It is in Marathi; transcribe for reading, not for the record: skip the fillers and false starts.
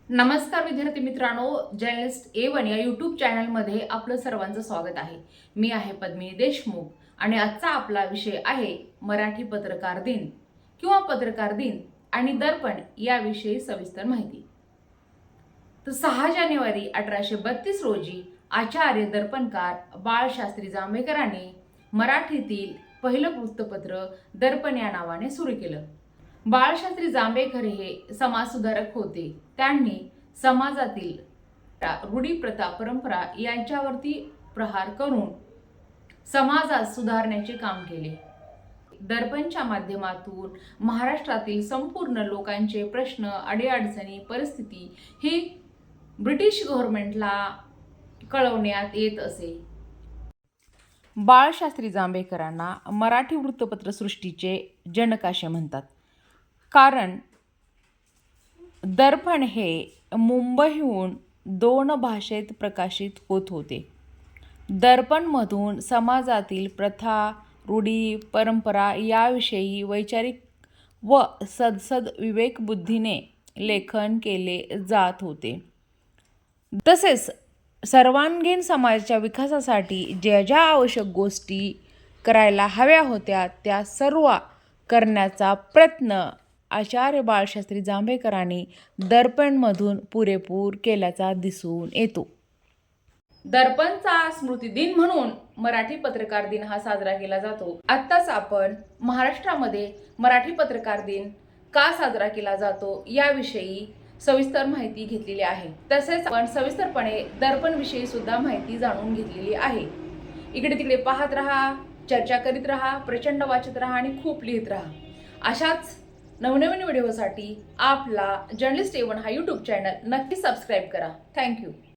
नमस्कार विद्यार्थी मित्रांनो, जर्नलिस्ट A1 या यूट्यूब चॅनलमध्ये आपलं सर्वांचं स्वागत आहे। मी आहे पद्मिनी देशमुख आणि आजचा आपला विषय आहे मराठी पत्रकार दिन किंवा पत्रकार दिन आणि दर्पण याविषयी सविस्तर माहिती। तर 6 जानेवारी 1832 रोजी आचार्य दर्पणकार बाळशास्त्री जांभेकरांनी मराठीतील पहिलं वृत्तपत्र दर्पण या नावाने सुरू केलं। बाळशास्त्री जांभेकर हे समाजसुधारक होते। त्यांनी समाजातील रूढी प्रथा परंपरा यांच्यावरती प्रहार करून समाजात सुधारण्याचे काम केले। दर्पणच्या माध्यमातून महाराष्ट्रातील संपूर्ण लोकांचे प्रश्न, अडीअडचणी, परिस्थिती ही ब्रिटिश गव्हर्नमेंटला कळवण्यात येत असे। बाळशास्त्री जांभेकरांना मराठी वृत्तपत्र सृष्टीचे जनक असे म्हणतात, कारण दर्पण हे मुंबईहून 2 भाषेत प्रकाशित होत होते। दर्पणमधून समाजातील प्रथा, रूढी, परंपरा याविषयी वैचारिक व सदसद विवेकबुद्धीने लेखन केले जात होते। तसेच सर्वांगीण समाजाच्या विकासासाठी ज्या ज्या आवश्यक गोष्टी करायला हव्या होत्या त्या सर्व करण्याचा प्रयत्न आचार्य बाळशास्त्री जांभेकरांनी दर्पणमधून पुरेपूर केल्याचा दिसून येतो। दर्पणचा स्मृती दिन म्हणून मराठी पत्रकार दिन हा साजरा केला जातो। आत्ताच आपण महाराष्ट्रामध्ये मराठी पत्रकार दिन का साजरा केला जातो याविषयी सविस्तर माहिती घेतलेली आहे। तसेच आपण सविस्तरपणे दर्पण विषयी सुद्धा माहिती जाणून घेतलेली आहे। इकडे तिकडे पाहत रहा, चर्चा करीत रहा, प्रचंड वाचत रहा आणि खूप लिहित रहा। अशाच नवनवीन व्हिडिओसाठी आपला जर्नलिस्ट A1 हा यूट्यूब चॅनल नक्की सबस्क्राईब करा। थँक्यू।